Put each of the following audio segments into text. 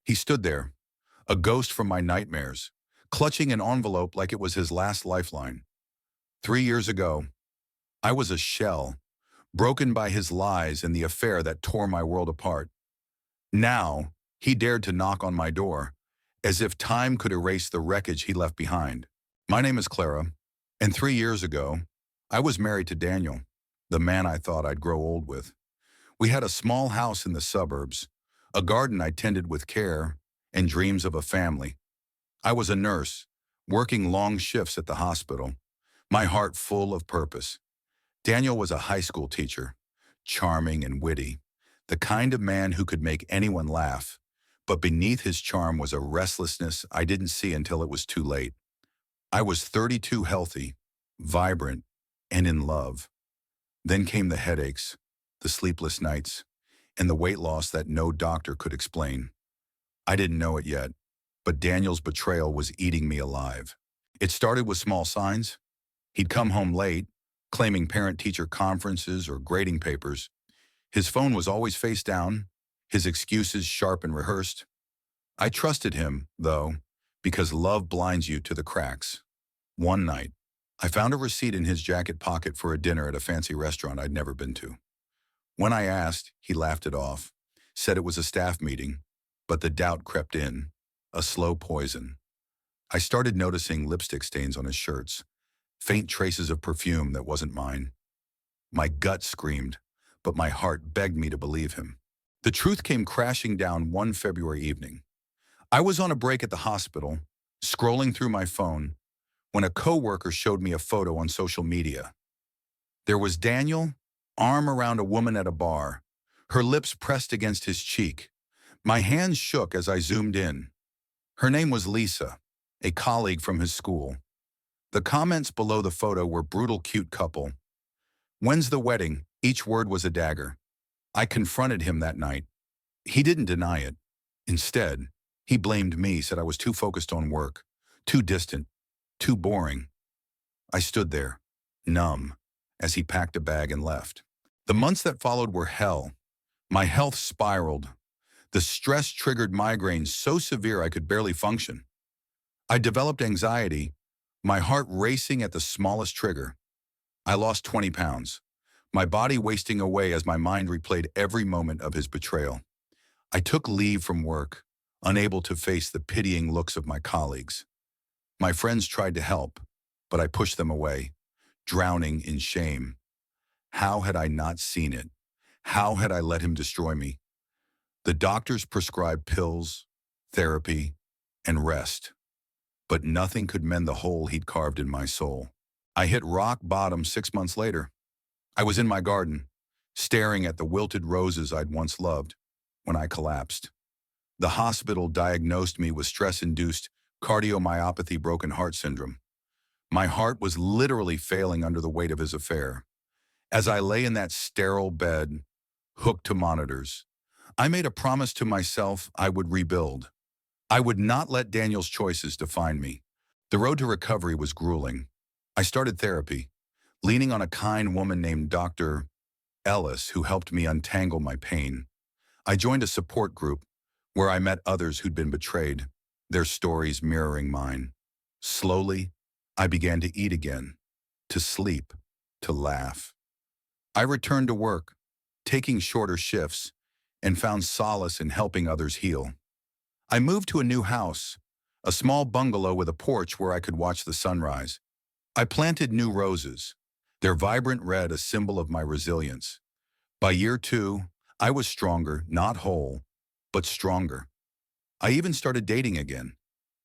He stood there, a ghost from my nightmares, clutching an envelope like it was his last lifeline. 3 years ago, I was a shell, broken by his lies and the affair that tore my world apart. Now, he dared to knock on my door, as if time could erase the wreckage he left behind. My name is Clara, and 3 years ago, I was married to Daniel, the man I thought I'd grow old with. We had a small house in the suburbs, a garden I tended with care, and dreams of a family. I was a nurse, working long shifts at the hospital, my heart full of purpose. Daniel was a high school teacher, charming and witty, the kind of man who could make anyone laugh, but beneath his charm was a restlessness I didn't see until it was too late. I was 32, healthy, vibrant, and in love. Then came the headaches, the sleepless nights, and the weight loss that no doctor could explain. I didn't know it yet, but Daniel's betrayal was eating me alive. It started with small signs. He'd come home late, claiming parent-teacher conferences or grading papers. His phone was always face down, his excuses sharp and rehearsed. I trusted him, though, because love blinds you to the cracks. One night, I found a receipt in his jacket pocket for a dinner at a fancy restaurant I'd never been to. When I asked, he laughed it off, said it was a staff meeting, but the doubt crept in, a slow poison. I started noticing lipstick stains on his shirts, faint traces of perfume that wasn't mine. My gut screamed, but my heart begged me to believe him. The truth came crashing down one February evening. I was on a break at the hospital, scrolling through my phone, when a coworker showed me a photo on social media. There was Daniel, arm around a woman at a bar, her lips pressed against his cheek. My hands shook as I zoomed in. Her name was Lisa, a colleague from his school. The comments below the photo were brutal cute couple. When's the wedding? Each word was a dagger. I confronted him that night. He didn't deny it. Instead, he blamed me, said I was too focused on work, too distant, too boring. I stood there, numb, as he packed a bag and left. The months that followed were hell. My health spiraled. The stress triggered migraines so severe I could barely function. I developed anxiety, my heart racing at the smallest trigger. I lost 20 pounds, my body wasting away as my mind replayed every moment of his betrayal. I took leave from work, unable to face the pitying looks of my colleagues. My friends tried to help, but I pushed them away, drowning in shame. How had I not seen it? How had I let him destroy me? The doctors prescribed pills, therapy, and rest, but nothing could mend the hole he'd carved in my soul. I hit rock bottom 6 months later. I was in my garden, staring at the wilted roses I'd once loved, when I collapsed. The hospital diagnosed me with stress-induced cardiomyopathy broken heart syndrome. My heart was literally failing under the weight of his affair. As I lay in that sterile bed, hooked to monitors, I made a promise to myself I would rebuild. I would not let Daniel's choices define me. The road to recovery was grueling. I started therapy, leaning on a kind woman named Dr. Ellis who helped me untangle my pain. I joined a support group where I met others who'd been betrayed, their stories mirroring mine. Slowly, I began to eat again, to sleep, to laugh. I returned to work, taking shorter shifts, and found solace in helping others heal. I moved to a new house, a small bungalow with a porch where I could watch the sunrise. I planted new roses, their vibrant red a symbol of my resilience. By year 2, I was stronger, not whole, but stronger. I even started dating again,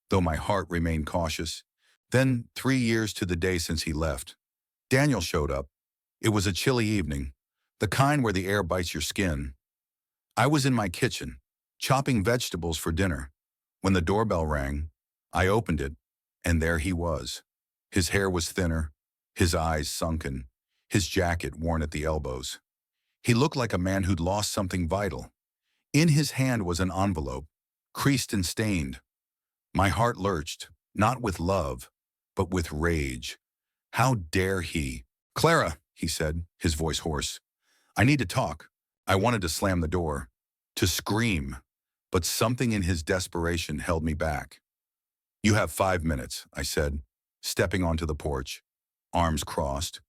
though my heart remained cautious. Then, 3 years to the day since he left, Daniel showed up. It was a chilly evening, the kind where the air bites your skin. I was in my kitchen, chopping vegetables for dinner. When the doorbell rang, I opened it, and there he was. His hair was thinner, his eyes sunken, his jacket worn at the elbows. He looked like a man who'd lost something vital. In his hand was an envelope, creased and stained. My heart lurched, not with love, but with rage. How dare he? "Clara," he said, his voice hoarse. "I need to talk." I wanted to slam the door, to scream, but something in his desperation held me back. "You have 5 minutes," I said, stepping onto the porch, arms crossed.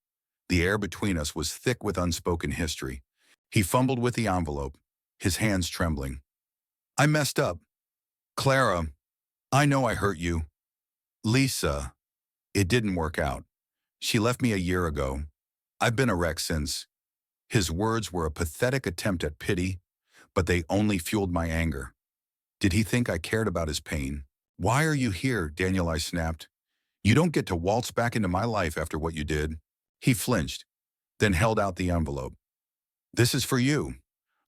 The air between us was thick with unspoken history. He fumbled with the envelope, his hands trembling. "I messed up. Clara, I know I hurt you. Lisa, it didn't work out. She left me a year ago. I've been a wreck since." His words were a pathetic attempt at pity, but they only fueled my anger. Did he think I cared about his pain? "Why are you here, Daniel?" I snapped. "You don't get to waltz back into my life after what you did." He flinched, then held out the envelope. "This is for you.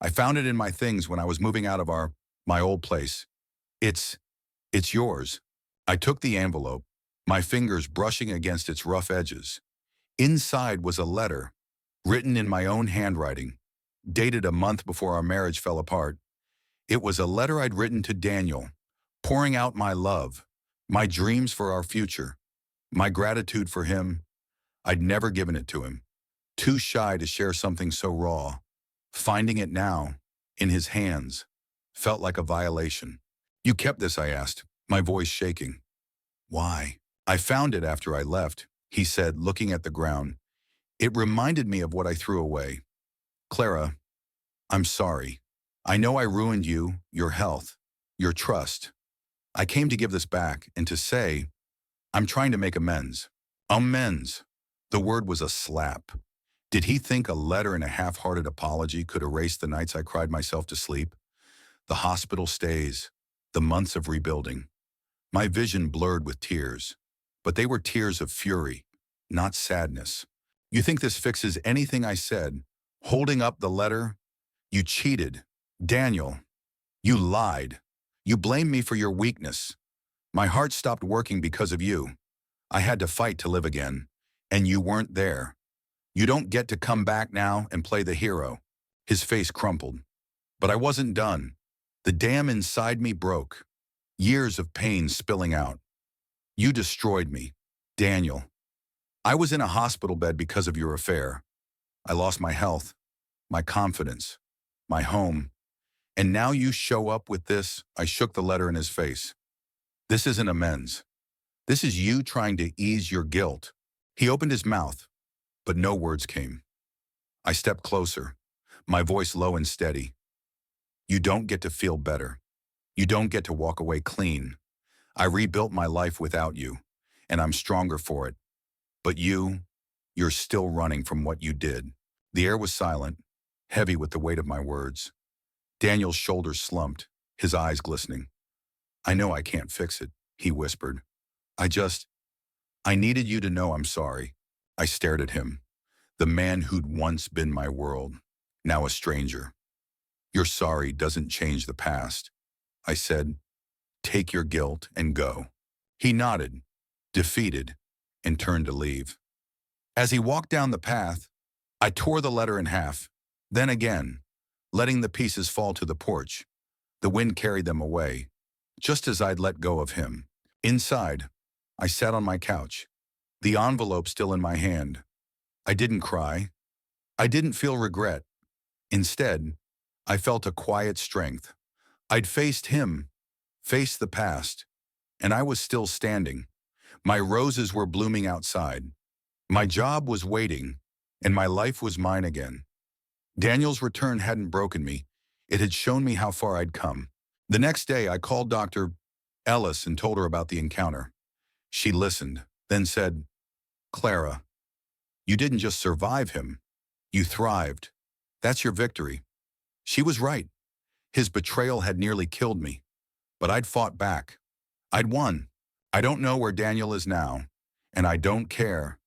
I found it in my things when I was moving out of my old place. It's, it's yours." I took the envelope, my fingers brushing against its rough edges. Inside was a letter, written in my own handwriting, dated a month before our marriage fell apart. It was a letter I'd written to Daniel, pouring out my love, my dreams for our future, my gratitude for him. I'd never given it to him, too shy to share something so raw. Finding it now, in his hands, felt like a violation. "You kept this?" I asked, my voice shaking. "Why?" "I found it after I left," he said, looking at the ground. "It reminded me of what I threw away. Clara, I'm sorry. I know I ruined you, your health, your trust. I came to give this back and to say, I'm trying to make amends." Amends. The word was a slap. Did he think a letter and a half-hearted apology could erase the nights I cried myself to sleep? The hospital stays, the months of rebuilding. My vision blurred with tears, but they were tears of fury, not sadness. "You think this fixes anything?" I said, holding up the letter. "You cheated. Daniel, you lied. You blamed me for your weakness. My heart stopped working because of you. I had to fight to live again, and you weren't there. You don't get to come back now and play the hero." His face crumpled. But I wasn't done. The dam inside me broke, years of pain spilling out. "You destroyed me, Daniel. I was in a hospital bed because of your affair. I lost my health, my confidence, my home. And now you show up with this." I shook the letter in his face. "This isn't amends. This is you trying to ease your guilt." He opened his mouth, but no words came. I stepped closer, my voice low and steady. "You don't get to feel better. You don't get to walk away clean. I rebuilt my life without you, and I'm stronger for it. But you're still running from what you did." The air was silent, heavy with the weight of my words. Daniel's shoulders slumped, his eyes glistening. "I know I can't fix it," he whispered. I needed you to know I'm sorry." I stared at him, the man who'd once been my world, now a stranger. "Your sorry doesn't change the past," I said. "Take your guilt and go." He nodded, defeated, and turned to leave. As he walked down the path, I tore the letter in half, then again, letting the pieces fall to the porch. The wind carried them away, just as I'd let go of him. Inside, I sat on my couch, the envelope still in my hand. I didn't cry. I didn't feel regret. Instead, I felt a quiet strength. I'd faced him, faced the past, and I was still standing. My roses were blooming outside. My job was waiting, and my life was mine again. Daniel's return hadn't broken me. It had shown me how far I'd come. The next day, I called Dr. Ellis and told her about the encounter. She listened, then said, "Clara, you didn't just survive him. You thrived. That's your victory." She was right. His betrayal had nearly killed me, but I'd fought back. I'd won. I don't know where Daniel is now, and I don't care.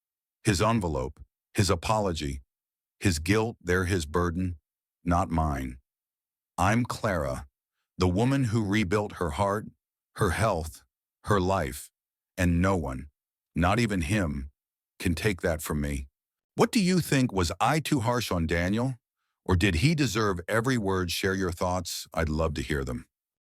His envelope, his apology, his guilt, they're his burden, not mine. I'm Clara, the woman who rebuilt her heart, her health, her life, and no one, not even him, can take that from me. What do you think? Was I too harsh on Daniel? Or did he deserve every word? Share your thoughts. I'd love to hear them.